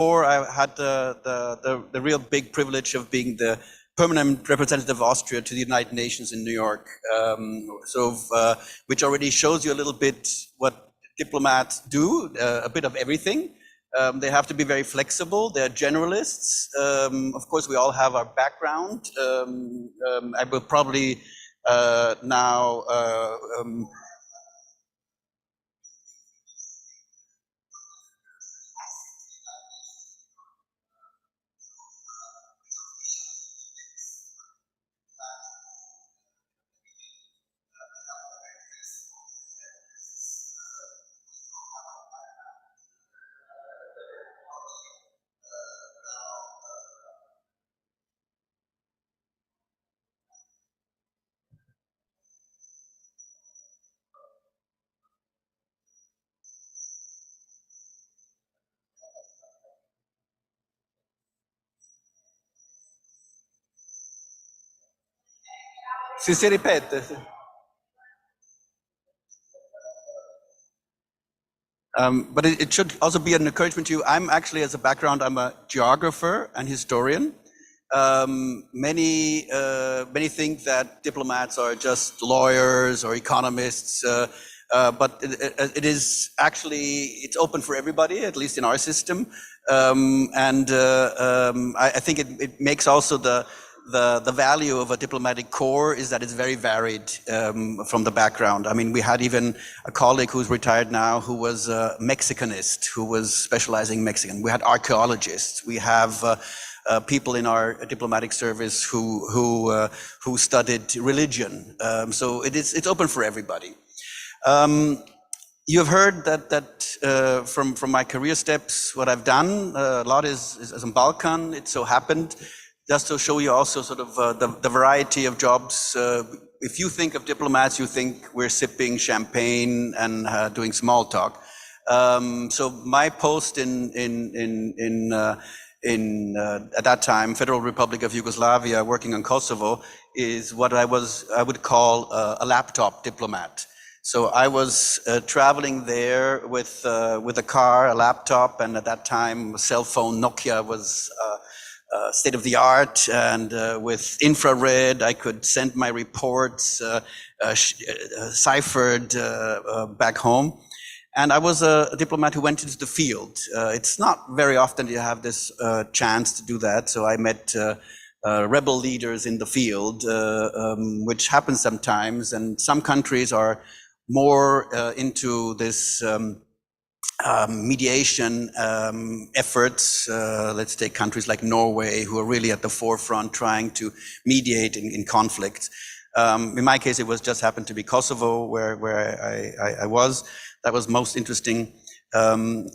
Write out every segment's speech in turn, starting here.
before, I had the real big privilege of being the permanent representative of Austria to the United Nations in New York. Which already shows you a little bit what diplomats do, a bit of everything. They have to be very flexible. They're generalists. Of course, we all have our background. I will probably now si ripete. But it should also be an encouragement to you. I'm actually, as a background, I'm a geographer and historian. Many think that diplomats are just lawyers or economists, but it is actually, it's open for everybody, at least in our system. I think it makes also the value of a diplomatic corps is that it's very varied from the background. I mean, we had even a colleague who's retired now who was a Mexicanist, who was specializing in Mexican. We had archaeologists. We have people in our diplomatic service who studied religion. So it's open for everybody. You've heard that from my career steps, what I've done a lot is in Balkan. It so happened. Just to show you also sort of the variety of jobs. If you think of diplomats, you think we're sipping champagne and doing small talk. So my post in at that time, Federal Republic of Yugoslavia, working on Kosovo, is what I would call a laptop diplomat. So I was traveling there with a car, a laptop, and at that time, a cell phone, Nokia was state of the art, and with infrared, I could send my reports ciphered back home. And I was a diplomat who went into the field. It's not very often you have this chance to do that. So I met rebel leaders in the field, which happens sometimes. And some countries are more into this mediation efforts. Let's take countries like Norway, who are really at the forefront trying to mediate in conflicts. In my case, it was just happened to be Kosovo, where I was. That was most interesting. Well,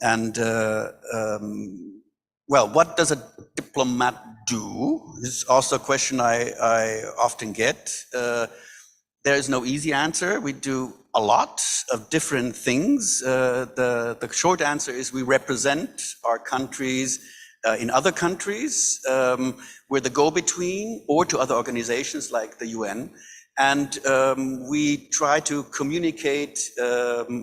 what does a diplomat do? This is also a question I often get. There is no easy answer. We do a lot of different things. The short answer is we represent our countries in other countries. We're the go-between, or to other organizations like the UN. And we try to communicate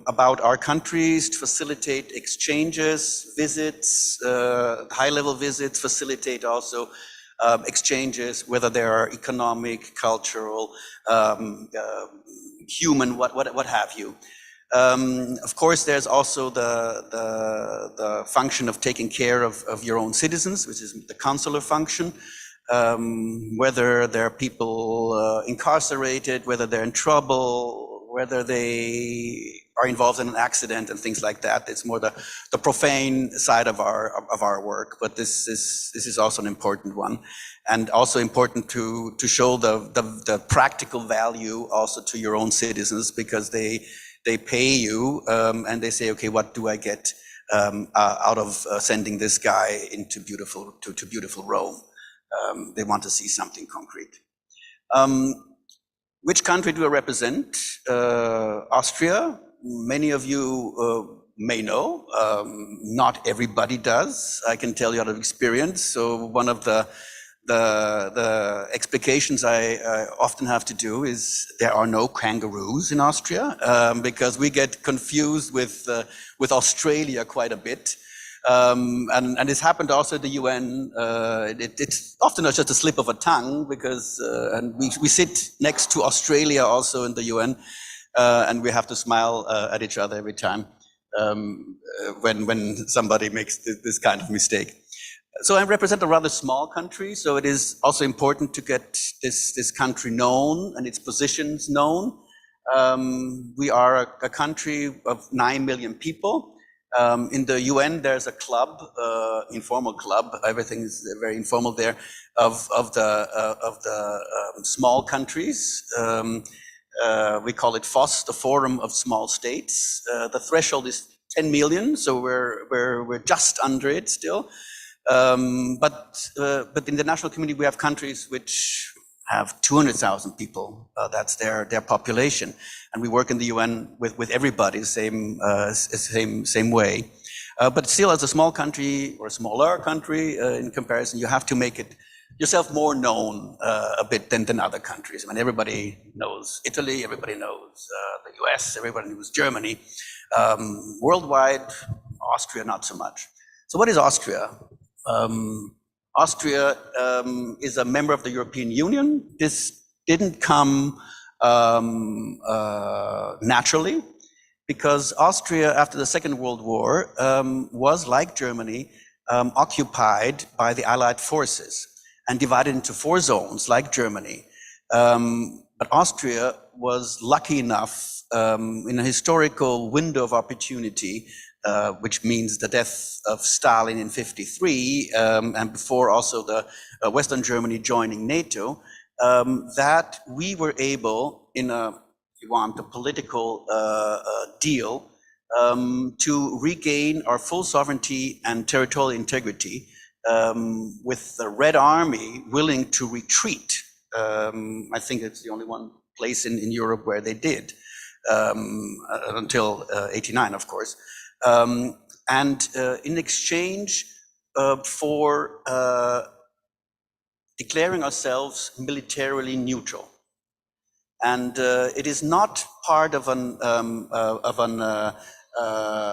about our countries, to facilitate exchanges, visits, high-level visits, facilitate also exchanges, whether they are economic, cultural, human, what have you. Of course, there's also the function of taking care of your own citizens, which is the consular function. Whether there are people incarcerated, whether they're in trouble, whether they are involved in an accident and things like that. It's more the profane side of our work, but this is also an important one, and also important to show the practical value also to your own citizens, because they pay you and they say, okay, what do I get out of sending this guy into beautiful Rome? They want to see something concrete. Which country do I represent? Austria. Many of you may know. Not everybody does. I can tell you out of experience. So one of the explications I often have to do is there are no kangaroos in Austria, because we get confused with Australia quite a bit. And this happened also at the UN. It's often not just a slip of a tongue, because and we sit next to Australia also in the UN, and we have to smile at each other every time when somebody makes this kind of mistake. So I represent a rather small country, so it is also important to get this country known and its positions known. We are a country of 9 million people. In the UN, there's a club, informal club. Everything is very informal there, of the small countries. We call it FOSS, the Forum of Small States. The threshold is 10 million, so we're just under it still. But in the national community, we have countries which have 200,000 people. That's their population, and we work in the UN with everybody same way. But still, as a small country, or a smaller country in comparison, you have to make it yourself more known a bit than other countries. I mean, everybody knows Italy, everybody knows the US, everybody knows Germany. Worldwide, Austria not so much. So what is Austria? Austria is a member of the European Union. This didn't come naturally, because Austria, after the Second World War, was, like Germany, occupied by the Allied forces and divided into 4 zones, like Germany. But Austria was lucky enough, in a historical window of opportunity, which means the death of Stalin in '53, and before also the Western Germany joining NATO, that we were able, in a, if you want, a political deal, to regain our full sovereignty and territorial integrity, with the Red Army willing to retreat. I think it's the only one place in Europe where they did, until '89, of course. And in exchange for declaring ourselves militarily neutral. And it is not part of an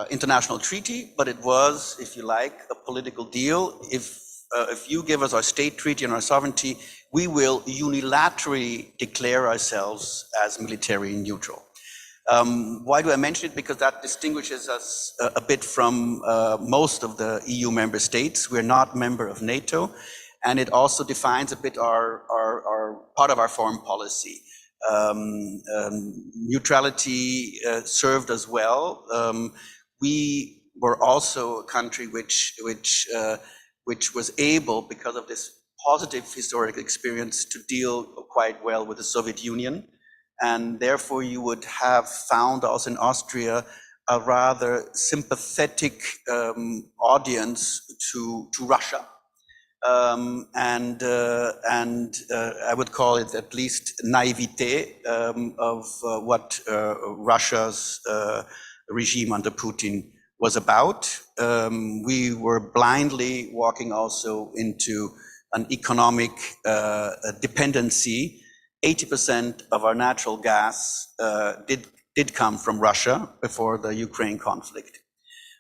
international treaty, but it was, if you like, a political deal. If you give us our state treaty and our sovereignty, we will unilaterally declare ourselves as military neutral. Why do I mention it? Because that distinguishes us a bit from most of the EU member states. We're not member of NATO, and it also defines a bit our part of our foreign policy. Neutrality served us well. We were also a country which was able, because of this positive historical experience, to deal quite well with the Soviet Union. And therefore, you would have found also in Austria a rather sympathetic audience to Russia. And I would call it at least naivete of what Russia's regime under Putin was about. We were blindly walking also into an economic dependency. 80% of our natural gas did come from Russia before the Ukraine conflict.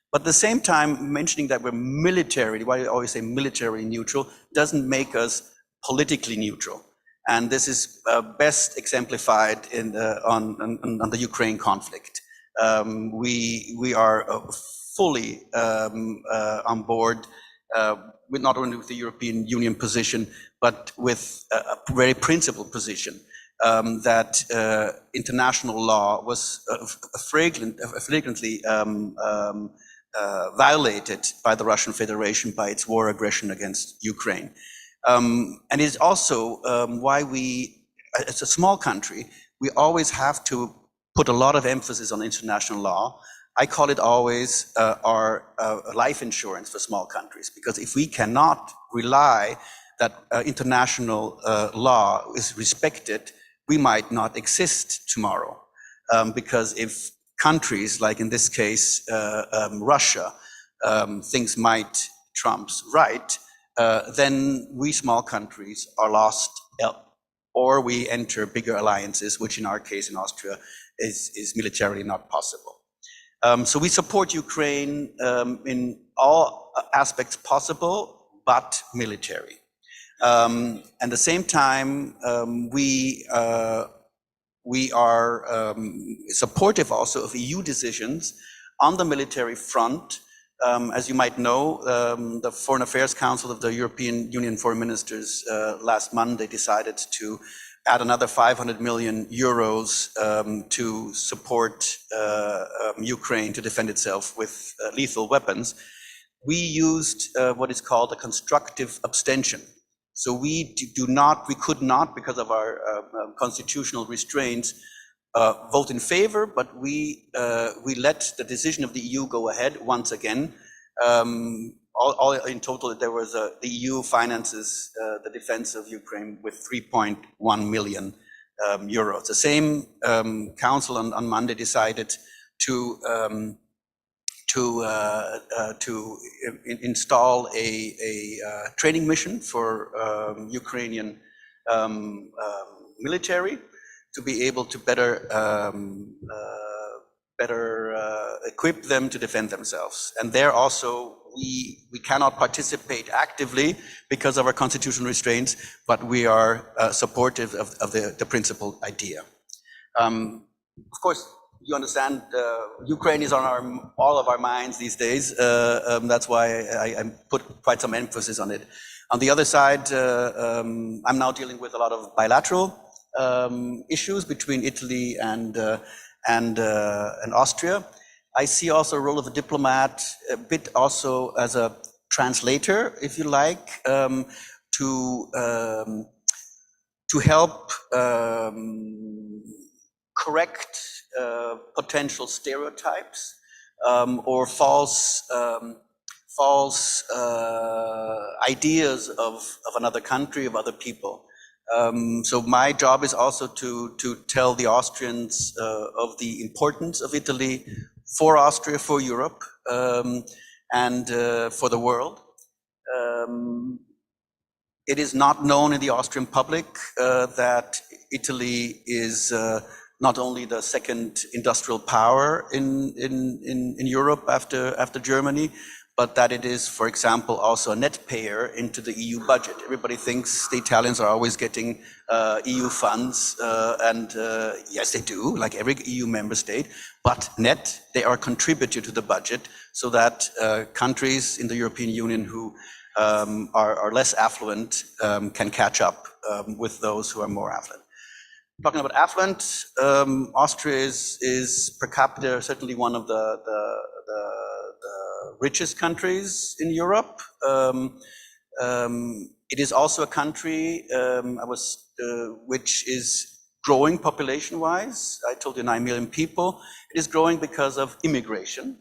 But at the same time, mentioning that we're military, why I always say military neutral, doesn't make us politically neutral. And this is best exemplified in on the Ukraine conflict. We are fully on board with not only with the European Union position, but with a very principled position that international law was flagrantly violated by the Russian Federation by its war aggression against Ukraine. And it's also why we, as a small country, we always have to put a lot of emphasis on international law. I call it always our life insurance for small countries, because if we cannot rely that international law is respected, we might not exist tomorrow. Because if countries, like in this case, Russia, thinks might trumps right, then we small countries are lost, or we enter bigger alliances, which in our case in Austria is militarily not possible. So we support Ukraine in all aspects possible, but military. At the same time, we are supportive also of EU decisions on the military front. As you might know, the Foreign Affairs Council of the European Union Foreign Ministers last Monday decided to add another 500 million euros to support Ukraine to defend itself with lethal weapons. We used what is called a constructive abstention. So we could not, because of our constitutional restraints, vote in favor, but we let the decision of the EU go ahead once again. All in total, the EU finances the defense of Ukraine with 3.1 million euros. The same council on Monday decided to install a training mission for Ukrainian military to be able to better equip them to defend themselves. And there also we cannot participate actively because of our constitutional restraints, but we are supportive of the principal idea. Of course, you understand, Ukraine is on all of our minds these days. That's why I put quite some emphasis on it. On the other side, I'm now dealing with a lot of bilateral issues between Italy and Austria. I see also a role of a diplomat, a bit also as a translator, if you like, to help correct potential stereotypes or false ideas of another country, of other people. So my job is also to tell the Austrians of the importance of Italy for Austria, for Europe, and for the world. It is not known in the Austrian public that Italy is not only the second industrial power in Europe after Germany, but that it is, for example, also a net payer into the EU budget. Everybody thinks the Italians are always getting EU funds, and yes, they do, like every EU member state, but net, they are a contributor to the budget, so that countries in the European Union who are less affluent can catch up with those who are more affluent. Talking about affluent, Austria is per capita certainly one of the richest countries in Europe. It is also a country which is growing population-wise. I told you 9 million people. It is growing because of immigration.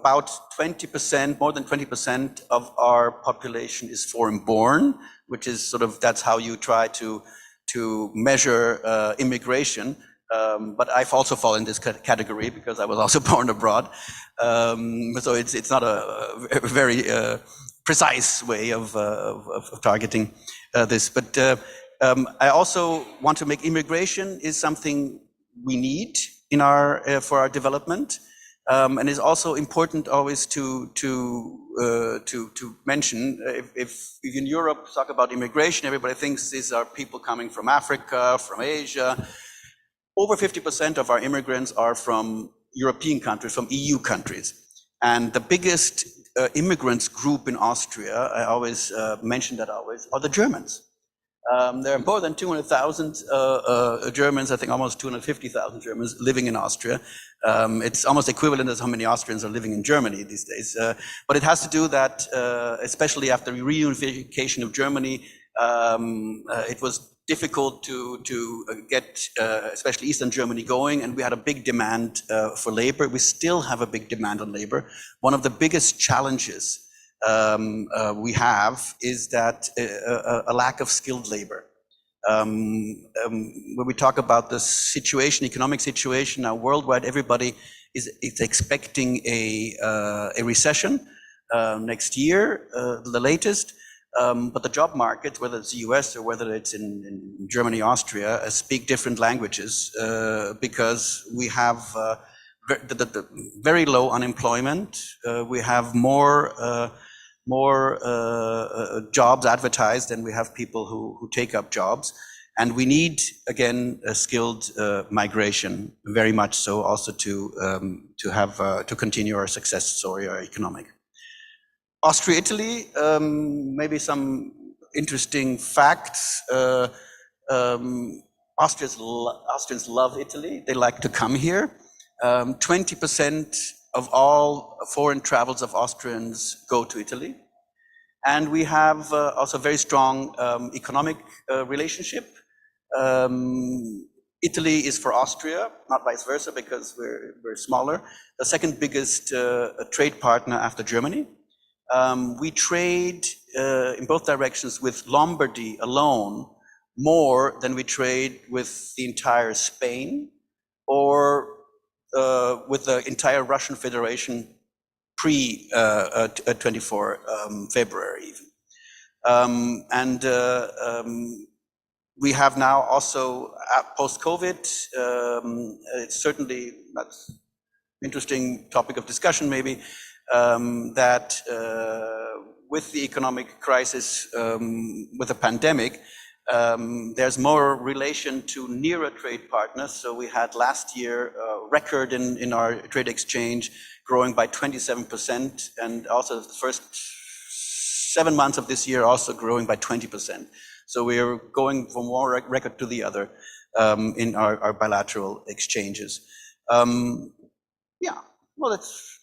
About 20%, more than 20% of our population is foreign-born, which is sort of, that's how you try to measure immigration. But I've also fallen in this category because I was also born abroad. So it's not a very precise way of targeting this. But I also want to make immigration is something we need in for our development. And it's also important always to mention, if in Europe talk about immigration, everybody thinks these are people coming from Africa, from Asia. Over 50% of our immigrants are from European countries, from EU countries. And the biggest immigrants group in Austria, I always mention that always, are the Germans. There are more than 200,000 Germans, I think almost 250,000 Germans living in Austria. It's almost equivalent as how many Austrians are living in Germany these days. But it has to do that, especially after the reunification of Germany, it was difficult to get, especially Eastern Germany going, and we had a big demand for labor. We still have a big demand on labor. One of the biggest challenges we have is that a lack of skilled labor. When we talk about the situation, economic situation now worldwide, everybody is expecting a recession next year, the latest. But the job market, whether it's the US or whether it's in Germany, Austria, speak different languages because we have very low unemployment. We have more jobs advertised than we have people who take up jobs. And we need, again, a skilled migration, very much so, also to continue our success story, our economic. Austria, Italy, maybe some interesting facts. Austrians love Italy. They like to come here. 20% of all foreign travels of Austrians go to Italy. And we have also a very strong economic relationship. Italy is for Austria, not vice versa, because we're smaller. The second biggest trade partner after Germany. We trade in both directions with Lombardy alone more than we trade with the entire Spain or with the entire Russian Federation pre 24 February even. We have now also post-COVID, it's certainly that's interesting topic of discussion maybe, that with the economic crisis, with the pandemic, there's more relation to nearer trade partners. So we had last year a record in our trade exchange growing by 27%, and also the first 7 months of this year also growing by 20%. So we are going from one record to the other in our bilateral exchanges. Yeah, well,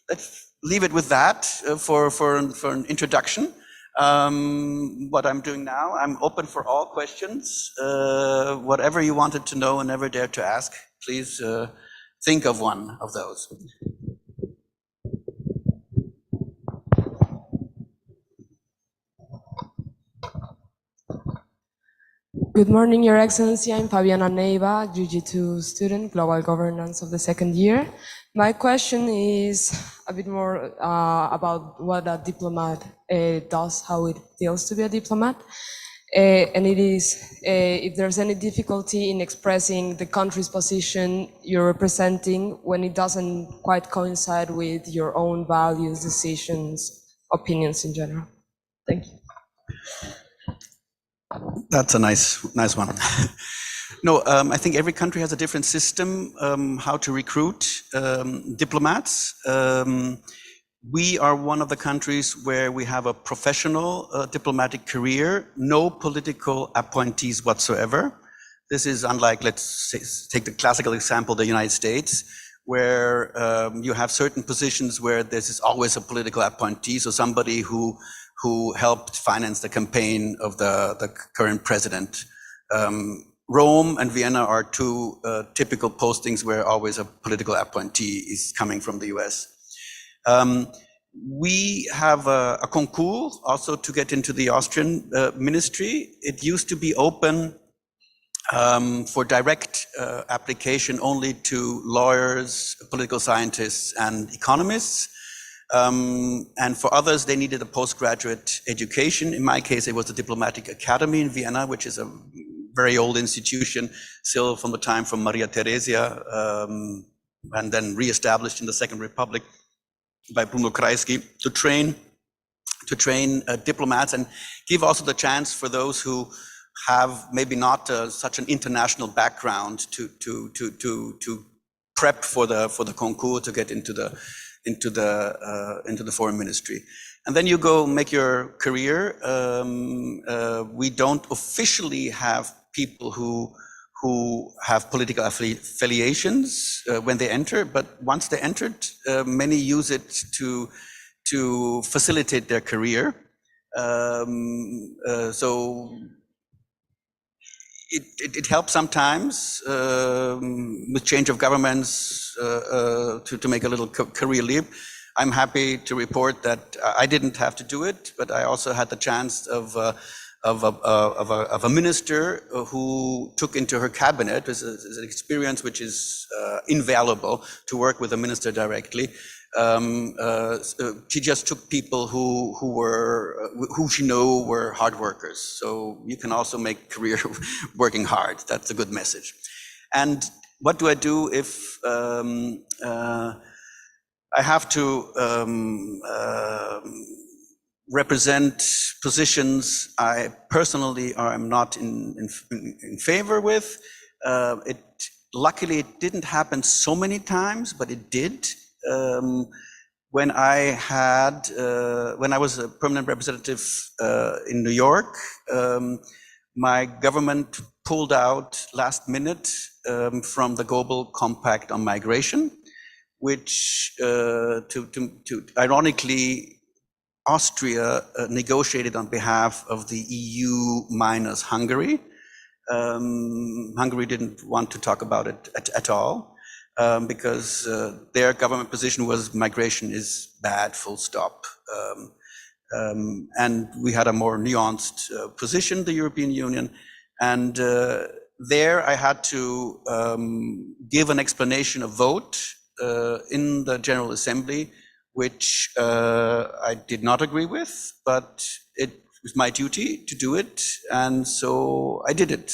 let's leave it with that for an introduction. What I'm doing now, I'm open for all questions. Whatever you wanted to know and never dared to ask, please think of one of those. Good morning, Your Excellency. I'm Fabiana Neiva, GG2 student, Global Governance of the second year. My question is a bit more about what a diplomat does, how it feels to be a diplomat. And it is if there's any difficulty in expressing the country's position you're representing when it doesn't quite coincide with your own values, decisions, opinions in general. Thank you. That's a nice one. No, I think every country has a different system how to recruit diplomats. We are one of the countries where we have a professional diplomatic career, no political appointees whatsoever. This is unlike, let's take the classical example, the United States, where you have certain positions where there's always a political appointee, so somebody who helped finance the campaign of the current president. Rome and Vienna are two typical postings where always a political appointee is coming from the US. We have a concours also to get into the Austrian ministry. It used to be open for direct application only to lawyers, political scientists, and economists. And for others, they needed a postgraduate education. In my case, it was the Diplomatic Academy in Vienna, which is a very old institution, still from the time from Maria Theresia, and then reestablished in the Second Republic by Bruno Kreisky to train diplomats and give also the chance for those who have maybe not such an international background to prep for the concours to get into the foreign ministry. And then you go make your career. We don't officially have people who have political affiliations when they enter, but once they entered, many use it to facilitate their career. So it helps sometimes with change of governments to make a little career leap. I'm happy to report that I didn't have to do it, but I also had the chance of a minister who took into her cabinet. This is an experience which is invaluable to work with a minister directly. She just took people who she knew were hard workers. So you can also make career working hard. That's a good message. And what do I do if I have to represent positions I personally am not in favor with? Luckily, it didn't happen so many times, but it did. When I was a permanent representative in New York, my government pulled out last minute from the Global Compact on Migration, which, ironically, Austria negotiated on behalf of the EU minus Hungary. Hungary didn't want to talk about it at all, because their government position was migration is bad, full stop. And we had a more nuanced position, the European Union. And there I had to give an explanation, a vote in the General Assembly, which I did not agree with, but it was my duty to do it, and so I did it.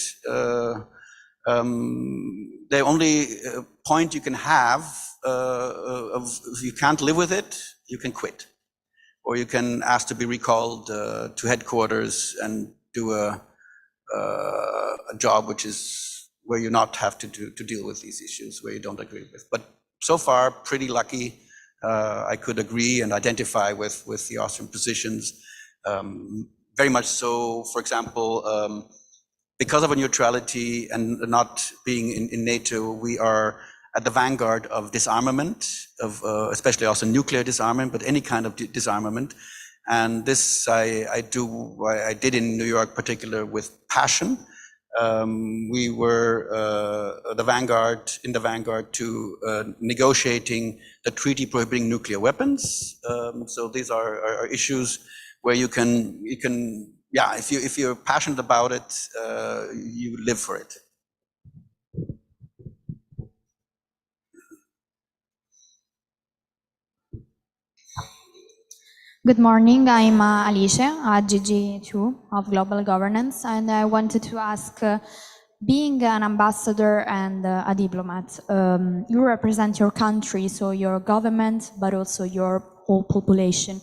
The only point you can have if you can't live with it, you can quit, or you can ask to be recalled to headquarters and do a job which is where you not have to deal with these issues where you don't agree with. But so far, pretty lucky. I could agree and identify with the Austrian positions. Very much so, for example, because of our neutrality and not being in NATO, we are at the vanguard of disarmament, of especially also nuclear disarmament, but any kind of disarmament. And this I did in New York, particular with passion. We were in the vanguard to negotiating the treaty prohibiting nuclear weapons. So these are issues where you can, yeah, if you're passionate about it, you live for it. Good morning, I'm Alice at GG2 of Global Governance, and I wanted to ask, being an ambassador and a diplomat, you represent your country, so your government, but also your whole population.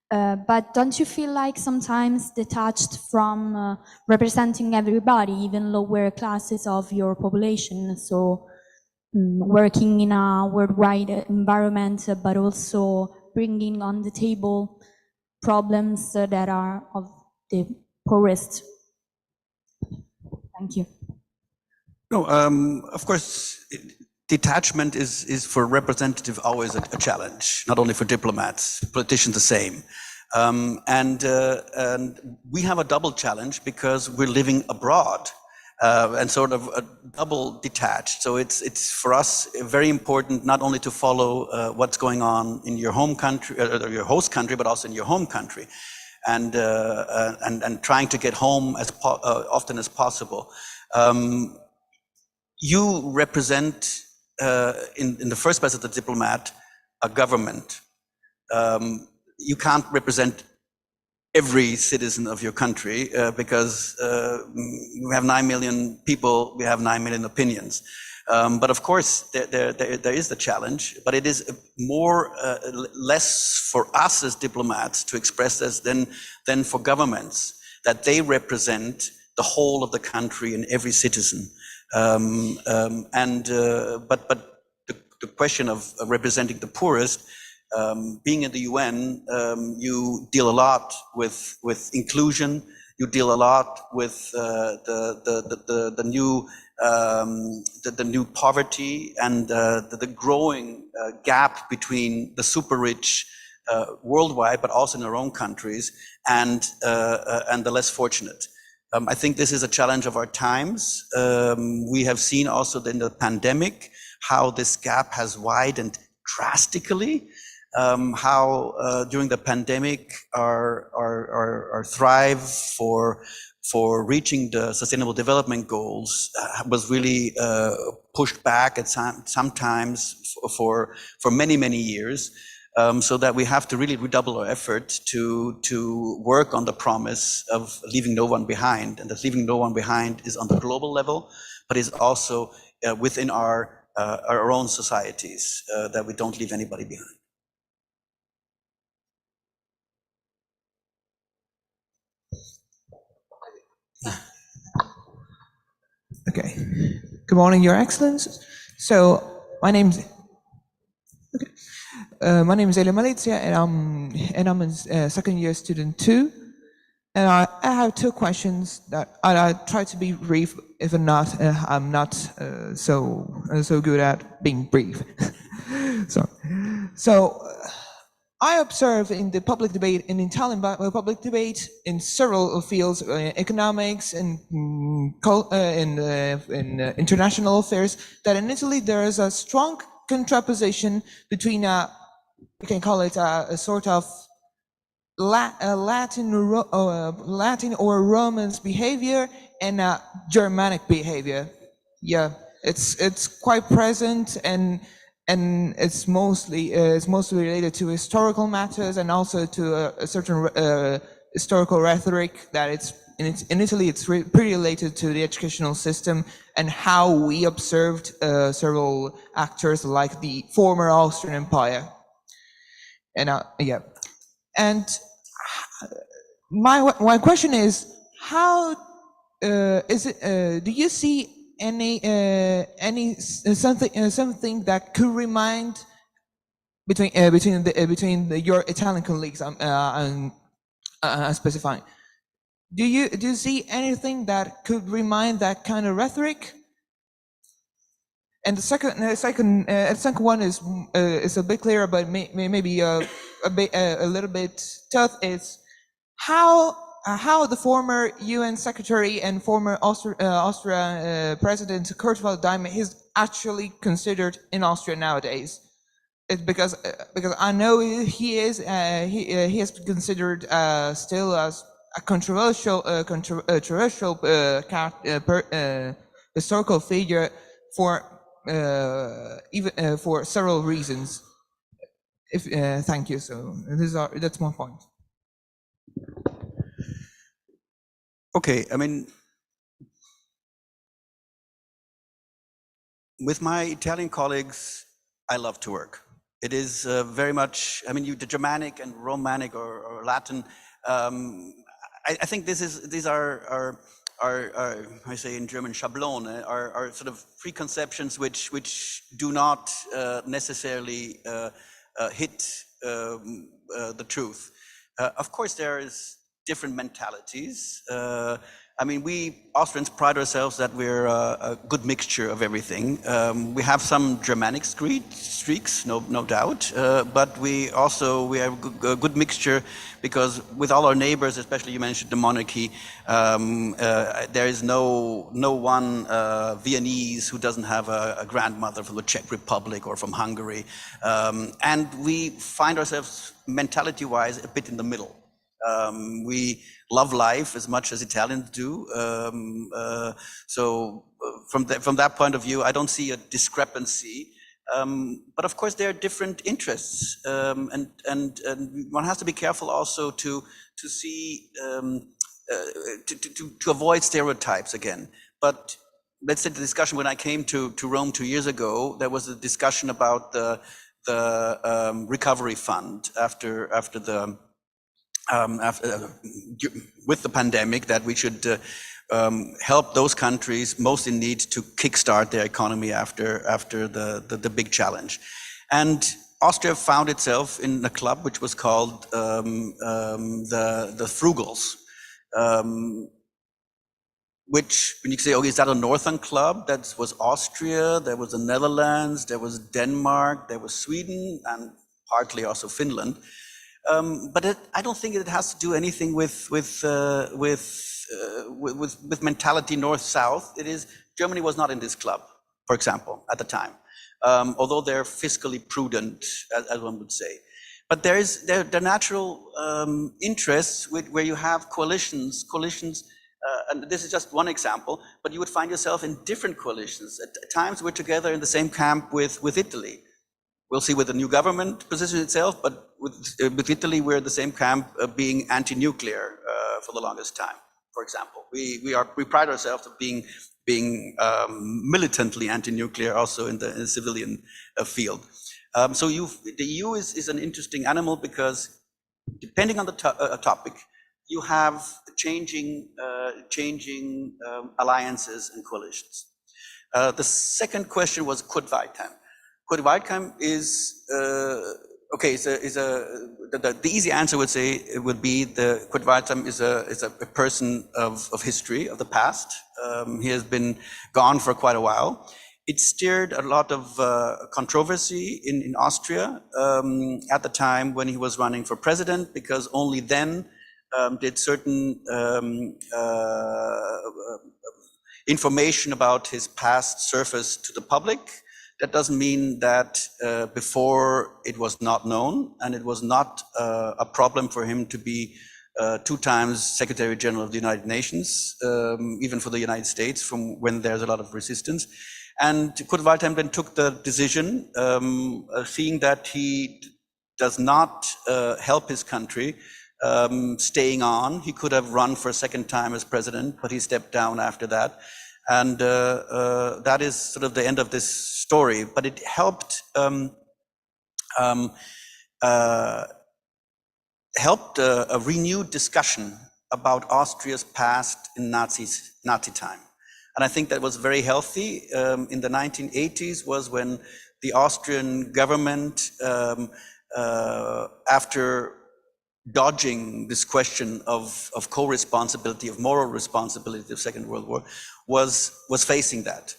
But don't you feel like sometimes detached from representing everybody, even lower classes of your population? So working in a worldwide environment, but also bringing on the table problems that are of the poorest. Thank you. No, of course, detachment is for representative always a challenge, not only for diplomats, politicians the same. And we have a double challenge because we're living abroad and sort of a double detached. So it's for us very important not only to follow what's going on in your home country or your host country, but also in your home country, and trying to get home as often as possible. You represent, in the first place as a diplomat, a government. You can't represent every citizen of your country because we have 9 million people, we have 9 million opinions. But of course, there is the challenge, but it is less for us as diplomats to express this than for governments, that they represent the whole of the country and every citizen. But the question of representing the poorest, being in the UN, you deal a lot with inclusion. You deal a lot with the new poverty and the growing gap between the super rich worldwide, but also in our own countries, and the less fortunate. I think this is a challenge of our times. We have seen also in the pandemic how this gap has widened drastically. How during the pandemic our thrive for reaching the Sustainable Development Goals was really pushed back at sometimes for many years. So that we have to really redouble our effort to work on the promise of leaving no one behind, and that leaving no one behind is on the global level, but is also within our own societies, that we don't leave anybody behind. Okay. Good morning, Your Excellency. So my name's Elia Malizia, and I'm a second year student too. And I have two questions that I try to be brief. If not, I'm not so good at being brief. So I observe in the public debate, in Italian public debate, in several fields, economics and in international affairs, that in Italy there is a strong contraposition between we can call it a sort of Latin or Romance behavior and Germanic behavior. Yeah, it's quite present, and it's mostly related to historical matters and also to a certain historical rhetoric that in Italy it's pretty related to the educational system and how we observed several actors like the former Austrian Empire. And yeah, and my question is, how is it? Do you see any something that could remind between your Italian colleagues? I'm specifying. Do you see anything that could remind that kind of rhetoric? And the second one is a bit clearer, but maybe a little bit tough. Is how the former UN Secretary and former Austria President Kurt Waldheim is actually considered in Austria nowadays. It's because I know he is considered still as a controversial historical figure for even for several reasons. Thank you. So that's my point. Okay, I mean, with my Italian colleagues, I love to work. It is very much, I mean, the Germanic and Romanic or Latin. I think these are I say in German, Schablone, are sort of preconceptions which do not necessarily hit the truth. Of course, there is different mentalities. I mean, we Austrians pride ourselves that we're a good mixture of everything. We have some Germanic streaks, no doubt, but we have a good mixture because with all our neighbors, especially you mentioned the monarchy, there is no one Viennese who doesn't have a grandmother from the Czech Republic or from Hungary, and we find ourselves mentality-wise a bit in the middle. We love life as much as Italians do. So from that point of view, I don't see a discrepancy. But of course, there are different interests, and one has to be careful also to see to avoid stereotypes again. But let's say the discussion when I came to Rome 2 years ago, there was a discussion about the recovery fund after with the pandemic, that we should help those countries most in need to kickstart their economy after the big challenge. And Austria found itself in a club which was called the Frugals, which, when you say, okay, is that a northern club? That was Austria, there was the Netherlands, there was Denmark, there was Sweden, and partly also Finland. But I don't think it has to do anything with mentality north-south. It is, Germany was not in this club, for example, at the time, although they're fiscally prudent, as one would say. But there are natural interests where you have coalitions, and this is just one example, but you would find yourself in different coalitions. At times we're together in the same camp with Italy. We'll see with the new government positions itself, but with Italy, we're in the same camp being anti-nuclear for the longest time, for example. We pride ourselves of being being militantly anti-nuclear also in the civilian field. So the EU is an interesting animal because depending on the topic, you have changing alliances and coalitions. The second question was Kurt Waldheim. Kurt Waldheim is the easy answer would be Kurt Waldheim is a person of history, of the past. He has been gone for quite a while. It stirred a lot of controversy in Austria at the time when he was running for president, because only then did certain information about his past surface to the public. That doesn't mean that before it was not known, and it was not a problem for him to be 2 times Secretary General of the United Nations, even for the United States, from when there's a lot of resistance. And Kurt Waldheim then took the decision, seeing that he does not help his country staying on. He could have run for a second time as president, but he stepped down after that. And that is sort of the end of this story. But it helped a renewed discussion about Austria's past in Nazi time. And I think that was very healthy. In the 1980s was when the Austrian government, after dodging this question of co-responsibility, of moral responsibility of the Second World War, was facing that.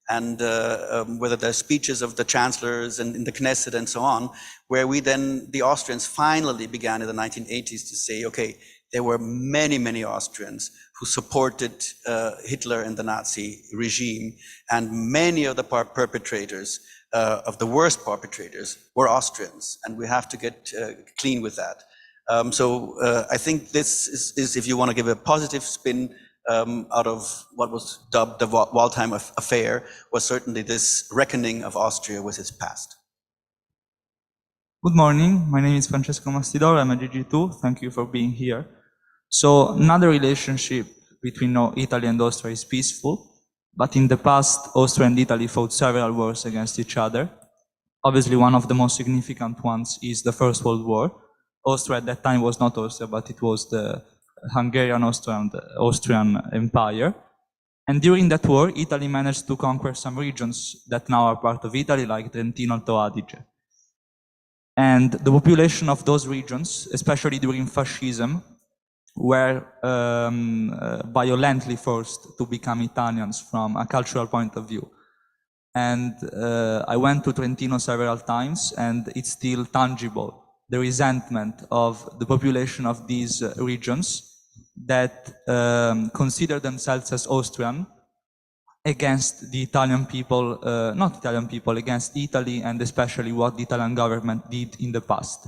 And whether the speeches of the chancellors and in the Knesset and so on, where the Austrians finally began in the 1980s to say, okay, there were many, many Austrians who supported Hitler and the Nazi regime, and many of the perpetrators, of the worst perpetrators, were Austrians, and we have to get clean with that. So I think this is, if you want to give a positive spin out of what was dubbed the Waldheim affair, was certainly this reckoning of Austria with its past. Good morning, my name is Francesco Mastidoro, I'm a GG2, thank you for being here. So another relationship between Italy and Austria is peaceful, but in the past Austria and Italy fought several wars against each other. Obviously one of the most significant ones is the First World War. Austria at that time was not Austria, but it was the Hungarian-Austrian Empire. And during that war, Italy managed to conquer some regions that now are part of Italy, like Trentino-Alto Adige. And the population of those regions, especially during fascism, were violently forced to become Italians from a cultural point of view. And I went to Trentino several times, and it's still tangible, the resentment of the population of these regions that consider themselves as Austrian against the Italian people, not Italian people, against Italy, and especially what the Italian government did in the past.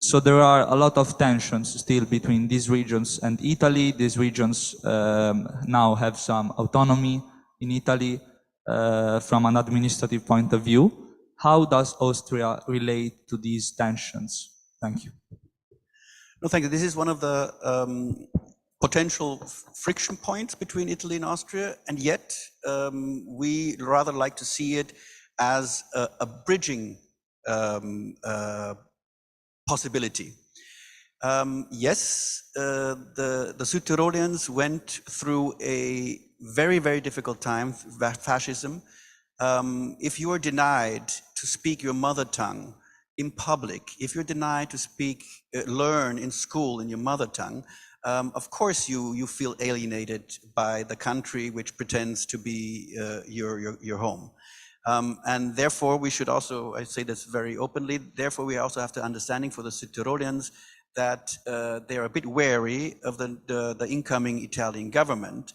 So there are a lot of tensions still between these regions and Italy. These regions now have some autonomy in Italy from an administrative point of view. How does Austria relate to these tensions? Thank you. No, thank you. This is one of the potential friction points between Italy and Austria, and yet we rather like to see it as a bridging possibility. Yes, the Südtirolians went through a very, very difficult time, fascism. If you are denied to speak your mother tongue in public, if you're denied to learn in school in your mother tongue, of course you feel alienated by the country which pretends to be your home. And therefore we should also, I say this very openly, therefore we also have to understanding for the Südtirolians that they are a bit wary of the incoming Italian government,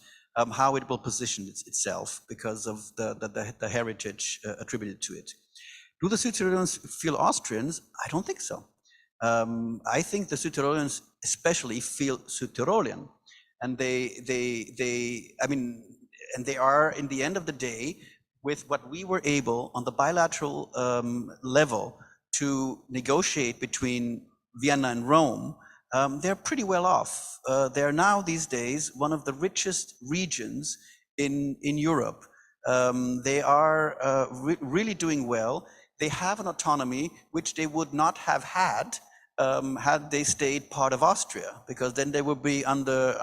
how it will position itself because of the heritage attributed to it. Do the Südtirolians feel Austrians? I don't think so. I think the Südtirolians especially feel Südtirolian, and they are, in the end of the day, with what we were able on the bilateral level to negotiate between Vienna and Rome, they're pretty well off. They're now these days one of the richest regions in Europe. They are really doing well. They have an autonomy which they would not have had had they stayed part of Austria, because then they would be under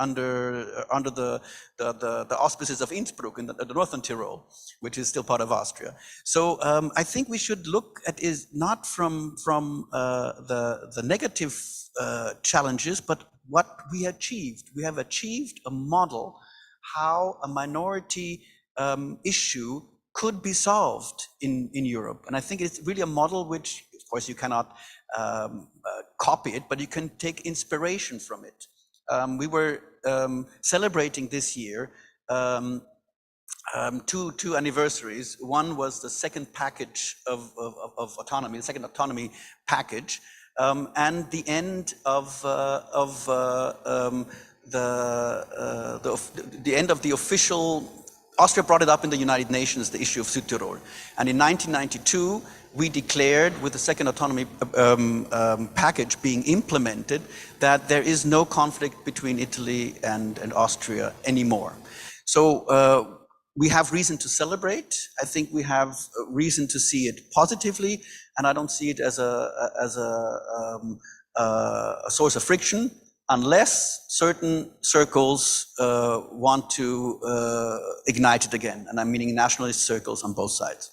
the auspices of Innsbruck in the northern Tyrol, which is still part of Austria. So I think we should look at is not from the negative challenges, but what we achieved. We have achieved a model how a minority issue could be solved in Europe. And I think it's really a model which, of course, you cannot copy it, but you can take inspiration from it. We were celebrating this year two anniversaries. One was the second package of autonomy, the second autonomy package, and the end of the end of the official. Austria brought it up in the United Nations, the issue of Südtirol. And in 1992, we declared, with the second autonomy package being implemented, that there is no conflict between Italy and Austria anymore. So we have reason to celebrate. I think we have reason to see it positively, and I don't see it as a source of friction, unless certain circles want to ignite it again, and I'm meaning nationalist circles on both sides.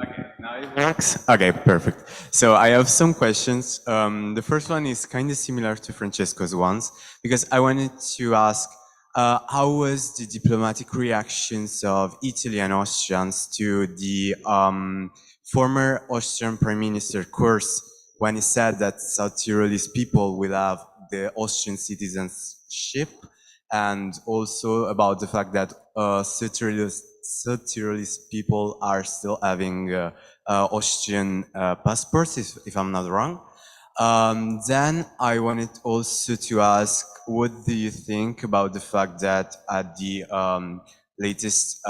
Okay, now it works. Okay, perfect. So I have some questions. The first one is kind of similar to Francesco's ones, because I wanted to ask, how was the diplomatic reactions of Italy and Austrians to the former Austrian Prime Minister Kurz when he said that South Tyrolese people will have the Austrian citizenship, and also about the fact that South Tyrolese people are still having Austrian passports, if I'm not wrong. Then I wanted also to ask, what do you think about the fact that at the latest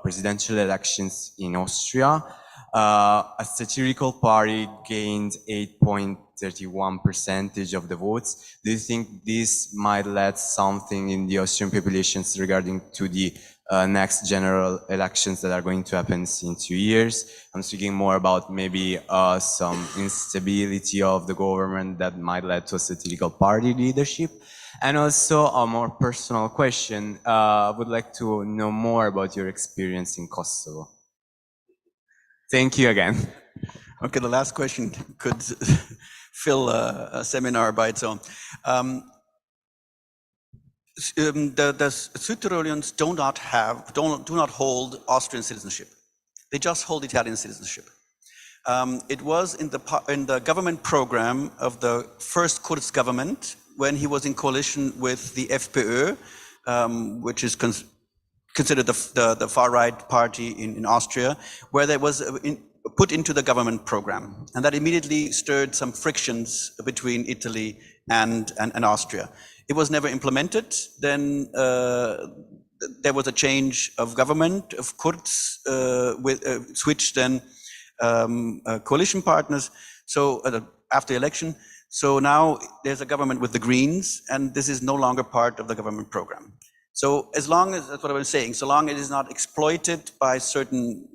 presidential elections in Austria, a satirical party gained 8.31% of the votes? Do you think this might lead something in the Austrian populations regarding to the next general elections that are going to happen in 2 years? I'm speaking more about maybe some instability of the government that might lead to a satirical party leadership. And also a more personal question, I would like to know more about your experience in Kosovo. Thank you again. Okay, the last question could fill a seminar by its own. The Südtirolians do not hold Austrian citizenship. They just hold Italian citizenship. It was in the government program of the first Kurz government, when he was in coalition with the FPÖ, which is considered the far-right party in Austria, where there was put into the government program, and that immediately stirred some frictions between Italy and Austria. It was never implemented. Then there was a change of government of Kurz, switched then coalition partners. So after the election, so now there's a government with the Greens, and this is no longer part of the government program. So as long as, that's what I was saying, so long as it is not exploited by certain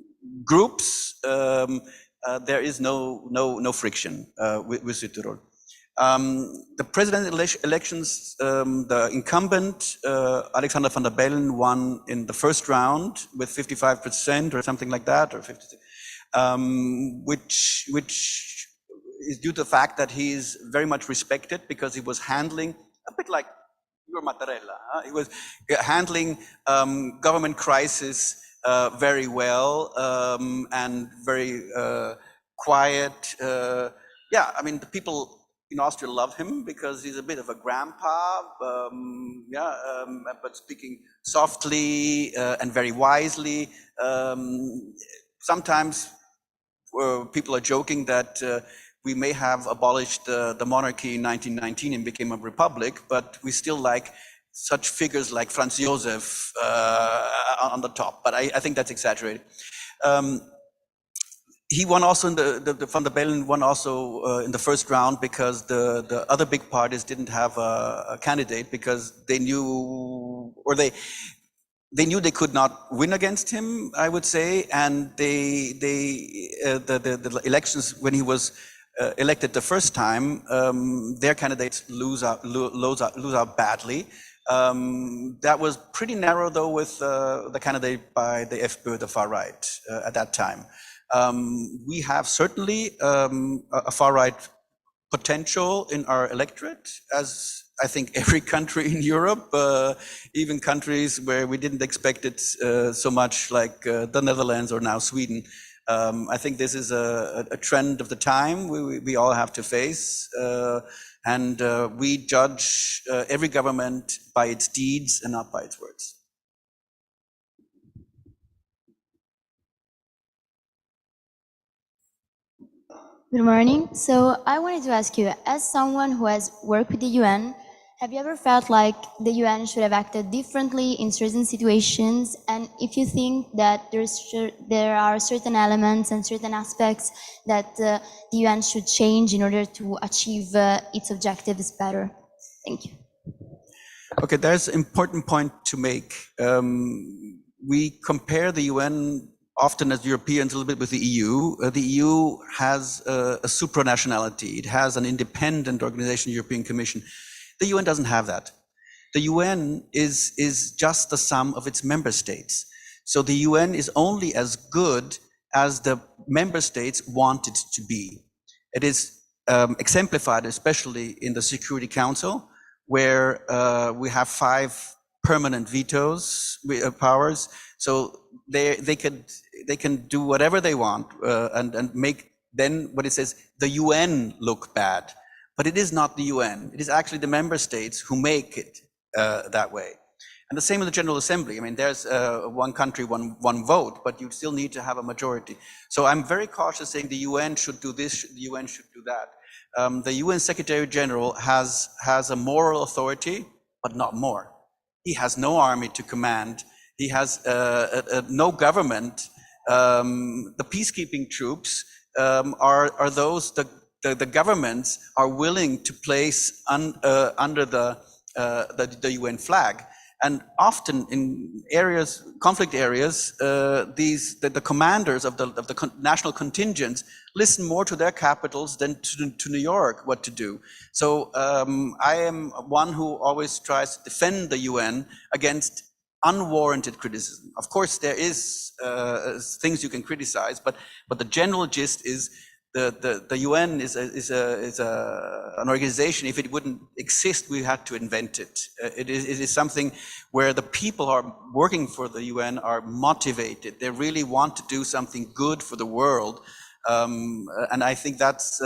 groups, there is no friction with Südtirol. The presidential elections, the incumbent, Alexander van der Bellen, won in the first round with 55% or something like that, or 50, which is due to the fact that he is very much respected, because he was handling, a bit like your Mattarella, he was handling government crisis very well, and very quiet. Yeah, I mean, the people in Austria love him because he's a bit of a grandpa, but speaking softly and very wisely. Sometimes people are joking that We may have abolished the monarchy in 1919 and became a republic, but we still like such figures like Franz Josef on the top. But I think that's exaggerated. He won also in the Van der Bellen won also in the first round because the other big parties didn't have a candidate because they knew, or they knew they could not win against him, I would say, and the elections when he was elected the first time, their candidates lose out badly. That was pretty narrow though with the candidate by the FPÖ, the far right, at that time. We have certainly a far right potential in our electorate, as I think every country in Europe, even countries where we didn't expect it so much, like the Netherlands or now Sweden. I think this is a trend of the time we all have to face, and we judge every government by its deeds and not by its words. Good morning. So I wanted to ask you, as someone who has worked with the UN, have you ever felt like the UN should have acted differently in certain situations? And if you think that there are certain elements and certain aspects that the UN should change in order to achieve its objectives better? Thank you. Okay, there's an important point to make. We compare the UN often as Europeans a little bit with the EU. The EU has a supranationality. It has an independent organization, European Commission. The UN doesn't have that. The UN is just the sum of its member states. So the UN is only as good as the member states want it to be. It is exemplified especially in the Security Council, where we have 5 permanent vetoes powers. So they can do whatever they want and make then what it says the UN look bad. But it is not the UN. It is actually the member states who make it that way. And the same in the General Assembly. I mean, there's one country, one vote, but you still need to have a majority. So I'm very cautious saying the UN should do this, the UN should do that. The UN Secretary General has a moral authority, but not more. He has no army to command. He has no government. The peacekeeping troops are those the governments are willing to place under the UN flag. And often in areas, conflict areas, the commanders of the national contingents listen more to their capitals than to New York what to do. So I am one who always tries to defend the UN against unwarranted criticism. Of course, there is things you can criticize, but the general gist is the UN is an organization. If it wouldn't exist, we had to invent it. It is something where the people who are working for the UN are motivated. They really want to do something good for the world, and I think that's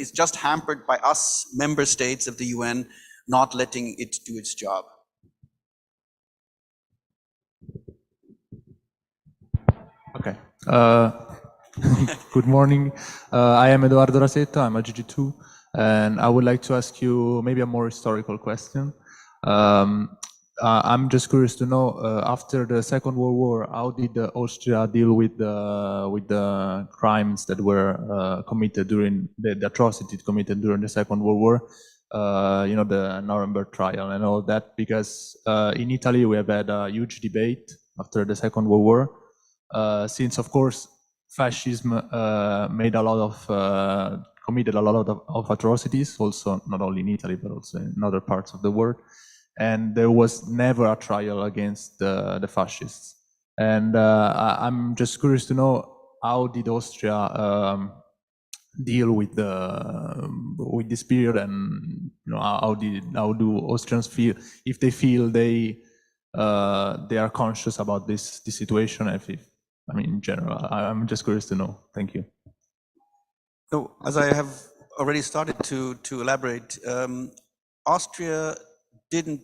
is just hampered by us member states of the UN not letting it do its job. Okay. Good morning. I am Edoardo Rasetto. I'm a GG2, and I would like to ask you maybe a more historical question. I'm just curious to know, after the Second World War, how did Austria deal with the crimes that were committed during the atrocities committed during the Second World War? You know, the Nuremberg trial and all that, because in Italy we have had a huge debate after the Second World War, since of course fascism made a lot of committed a lot of atrocities, also not only in Italy but also in other parts of the world, and there was never a trial against the fascists. And I'm just curious to know, how did Austria deal with this period, and you know, how do Austrians feel, if they feel they are conscious about this situation? I mean, in general, I'm just curious to know. Thank you. So, as I have already started to elaborate, Austria didn't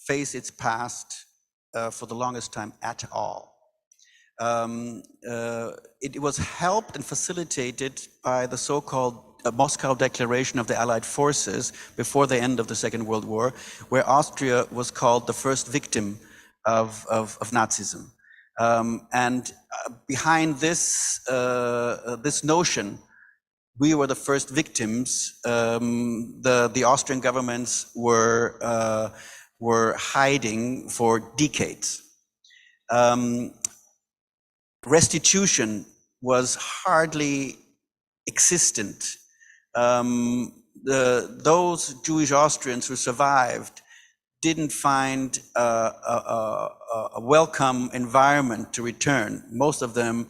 face its past for the longest time at all. It was helped and facilitated by the so-called Moscow Declaration of the Allied Forces before the end of the Second World War, where Austria was called the first victim of Nazism. And behind this, this notion, we were the first victims. The Austrian governments were hiding for decades. Restitution was hardly existent. Those Jewish Austrians who survived didn't find a welcome environment to return. Most of them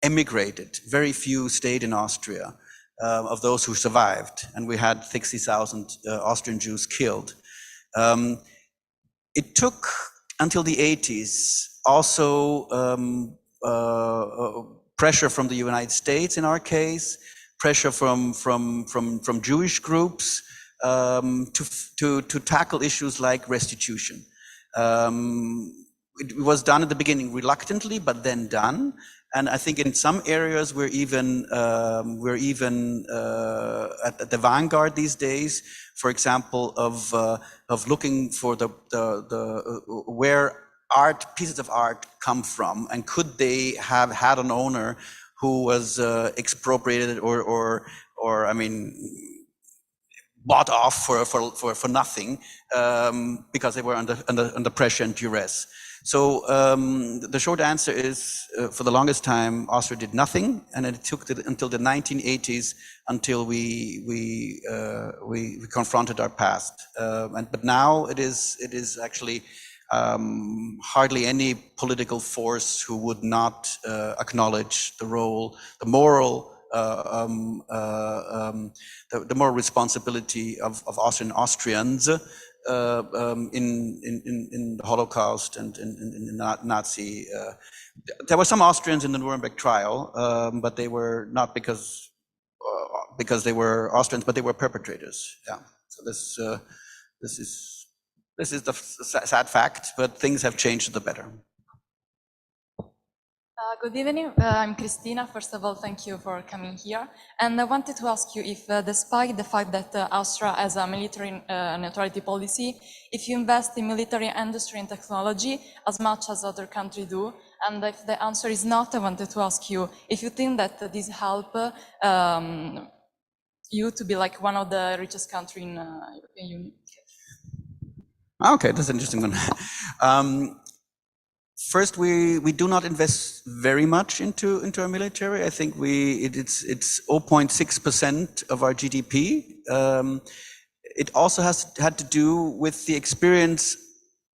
emigrated. Very few stayed in Austria, of those who survived. And we had 60,000 Austrian Jews killed. It took until the 80s also pressure from the United States in our case, pressure from Jewish groups to tackle issues like restitution. It was done at the beginning reluctantly, but then done. And I think in some areas we're even at the vanguard these days. For example, of looking for where pieces of art come from, and could they have had an owner who was expropriated or I mean bought off for nothing because they were under pressure and duress. So the short answer is, for the longest time, Austria did nothing, and it took until the 1980s until we confronted our past. But now it is actually hardly any political force who would not acknowledge the role, the moral responsibility of Austrians in the Holocaust and in Nazi. There were some Austrians in the Nuremberg trial, but they were not because they were Austrians, but they were perpetrators. Yeah. So this is the sad fact, but things have changed for the better. Good evening, I'm Christina. First of all, thank you for coming here. And I wanted to ask you if, despite the fact that Austria has a military neutrality policy, if you invest in military industry and technology as much as other countries do, and if the answer is not, I wanted to ask you if you think that this help you to be like one of the richest countries in European Union. Okay, that's an interesting one. First, we do not invest very much into our military. I think it's 0.6% of our GDP. It also had to do with the experience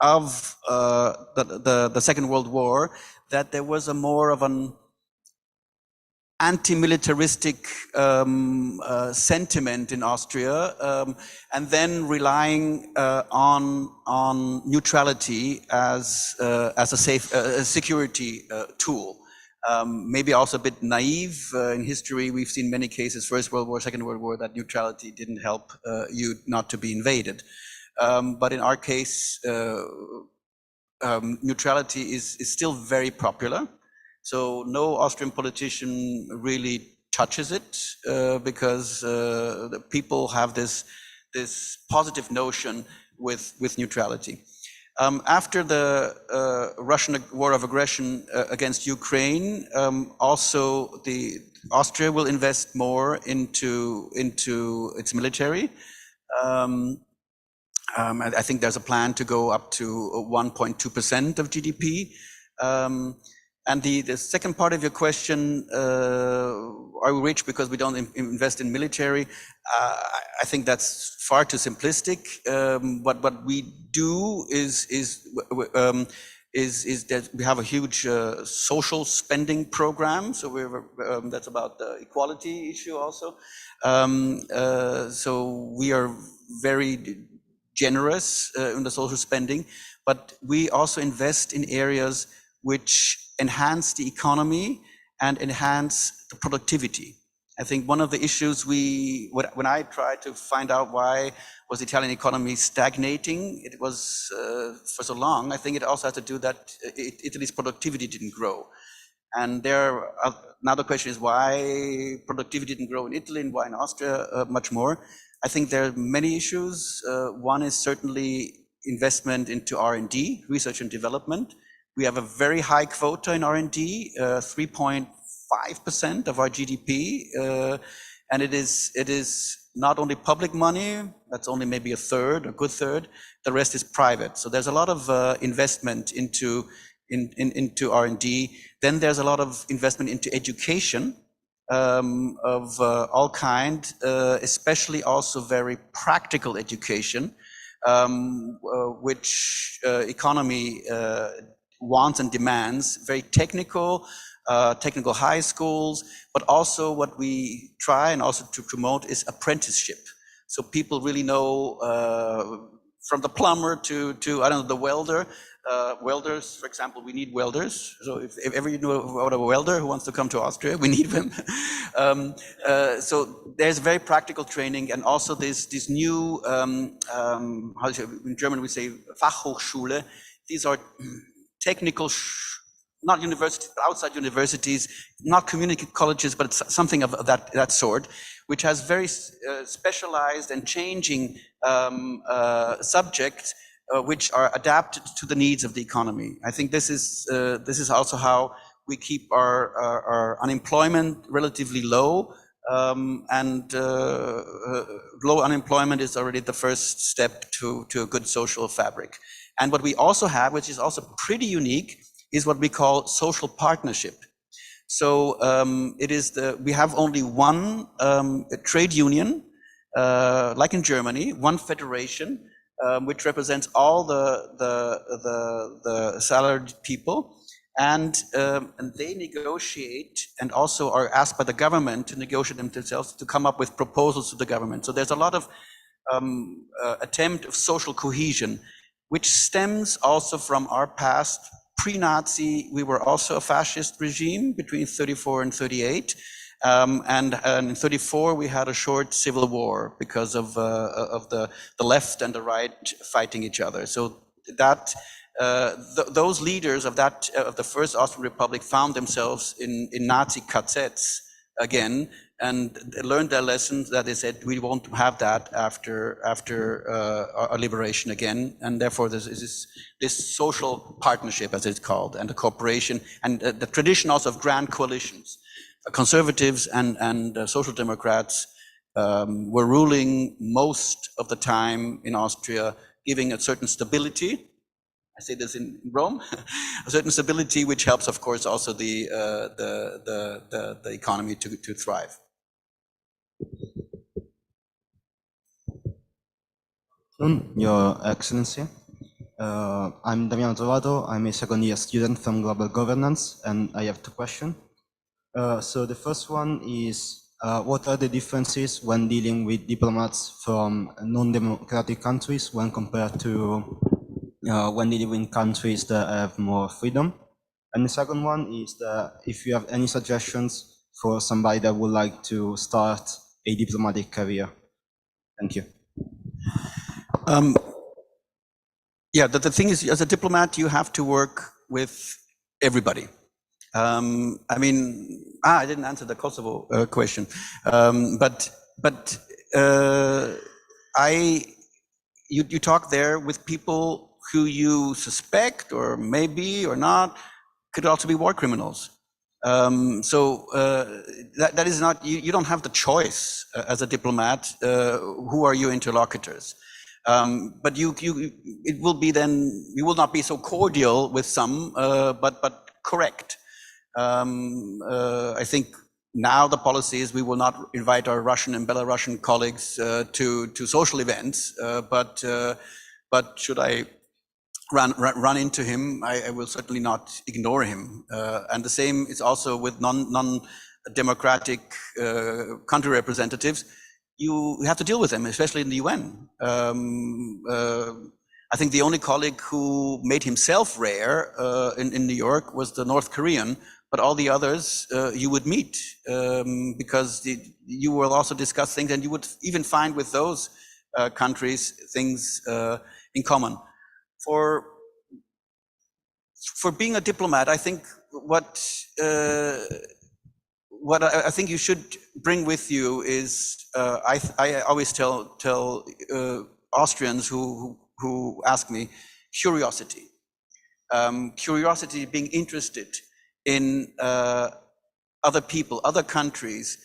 of the Second World War, that there was a more of an anti-militaristic sentiment in Austria, and then relying on neutrality as a security tool. Maybe also a bit naive. In history, we've seen many cases, First World War, Second World War, that neutrality didn't help you not to be invaded. But in our case, neutrality is still very popular. So no Austrian politician really touches it because the people have this positive notion with neutrality. After the Russian war of aggression against Ukraine, also Austria will invest more into its military. I think there's a plan to go up to 1.2% of GDP. And the second part of your question, are we rich because we don't invest in military? I think that's far too simplistic. What we do is that we have a huge social spending program. So that's about the equality issue also. So we are very generous in the social spending, but we also invest in areas which enhance the economy and enhance the productivity. I think one of the issues when I tried to find out why was the Italian economy stagnating, it was for so long, I think it also had to do that Italy's productivity didn't grow. And now the question is why productivity didn't grow in Italy and why in Austria much more. I think there are many issues. One is certainly investment into R&D, research and development. We have a very high quota in R&D, 3.5% of our GDP, and it is not only public money, that's only maybe a third, a good third, the rest is private. So there's a lot of investment into R&D. Then there's a lot of investment into education of all kind, especially also very practical education, which economy wants and demands, very technical high schools, but also what we try and also to promote is apprenticeship. So people really know from the plumber to I don't know, the welder. Welders, for example, we need welders. So if ever you know about a welder who wants to come to Austria, we need them. So there's very practical training, and also this new, in German we say Fachhochschule. These are technical, not universities, but outside universities, not community colleges, but something of that sort, which has very specialized and changing subjects, which are adapted to the needs of the economy. I think this is also how we keep our unemployment relatively low, and low unemployment is already the first step to a good social fabric. And what we also have, which is also pretty unique, is what we call social partnership. So we have only one trade union, like in Germany, one federation, which represents all the salaried people, and they negotiate and also are asked by the government to negotiate themselves to come up with proposals to the government. So there's a lot of attempt of social cohesion, which stems also from our past. Pre-Nazi, we were also a fascist regime between 34 and 38. And in 34, we had a short civil war because of the left and the right fighting each other. So that those leaders of the first Austrian Republic found themselves in Nazi KZs again, and learned their lessons, that they said, we won't have that after our liberation again. And therefore this social partnership, as it's called, and the cooperation, and the tradition also of grand coalitions. Conservatives and social democrats were ruling most of the time in Austria, giving a certain stability. I say this in Rome, a certain stability, which helps, of course, also the economy to thrive. Your Excellency, I'm Damiano Trovato. I'm a second-year student from Global Governance, and I have two questions. So the first one is, what are the differences when dealing with diplomats from non-democratic countries when compared to when dealing with countries that have more freedom? And the second one is that if you have any suggestions for somebody that would like to start a diplomatic career. Thank you. Yeah, the thing is, as a diplomat, you have to work with everybody. I mean, I didn't answer the Kosovo question, but you talk there with people who you suspect, or maybe or not, could also be war criminals. So that is not, you don't have the choice as a diplomat. Who are your interlocutors? But it will be then, you will not be so cordial with some, but correct. I think now the policy is we will not invite our Russian and Belarusian colleagues to social events, but should I run into him, I will certainly not ignore him. And the same is also with non-democratic country representatives. You have to deal with them, especially in the UN. I think the only colleague who made himself rare in New York was the North Korean, but all the others you would meet because you will also discuss things, and you would even find with those countries things in common. For for being a diplomat, I think what I think you should bring with you is, I always tell Austrians who ask me, curiosity. Curiosity, being interested in other people, other countries,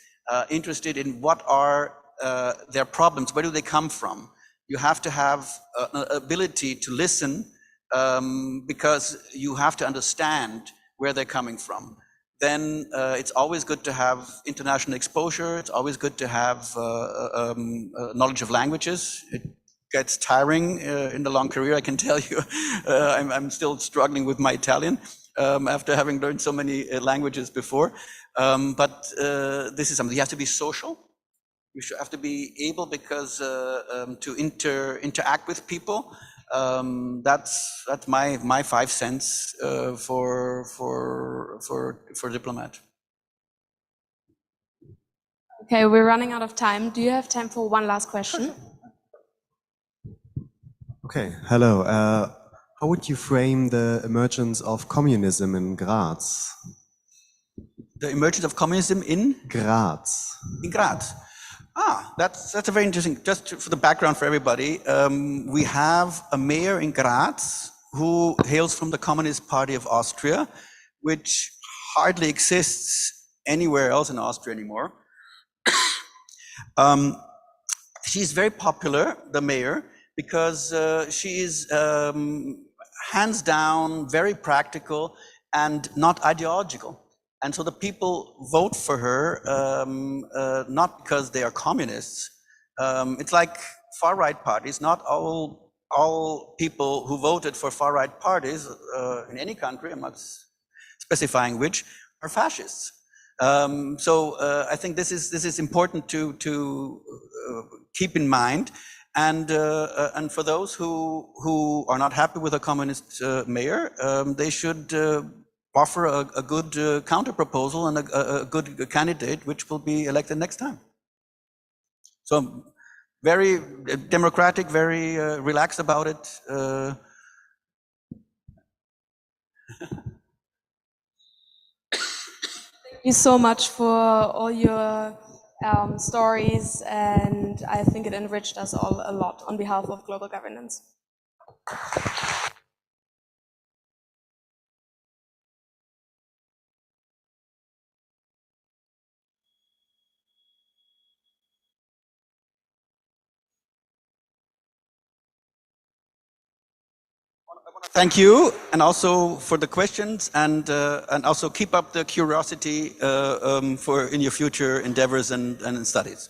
interested in what are their problems, where do they come from. You have to have an ability to listen, because you have to understand where they're coming from. Then it's always good to have international exposure. It's always good to have knowledge of languages. It gets tiring in the long career, I can tell you. I'm still struggling with my Italian after having learned so many languages before. But this is something. You have to be social. You should have to be able, because to interact with people. That's my 5 cents for diplomat. Okay, we're running out of time. Do you have time for one last question? Okay, hello. How would you frame the emergence of communism in Graz? The emergence of communism in? Graz. In Graz. That's a very interesting, just for the background for everybody. We have a mayor in Graz who hails from the Communist Party of Austria, which hardly exists anywhere else in Austria anymore. She's very popular, the mayor, because she is hands down, very practical and not ideological. And so the people vote for her, not because they are communists. It's like far-right parties. Not all people who voted for far-right parties in any country, I'm not specifying which, are fascists. So I think this is important to keep in mind. And for those who are not happy with a communist mayor, they should offer a good counter proposal and a good candidate, which will be elected next time. So very democratic, very relaxed about it. Thank you so much for all your stories, and I think it enriched us all a lot on behalf of Global Governance. Thank you, and also for the questions, and also keep up the curiosity for in your future endeavors and studies.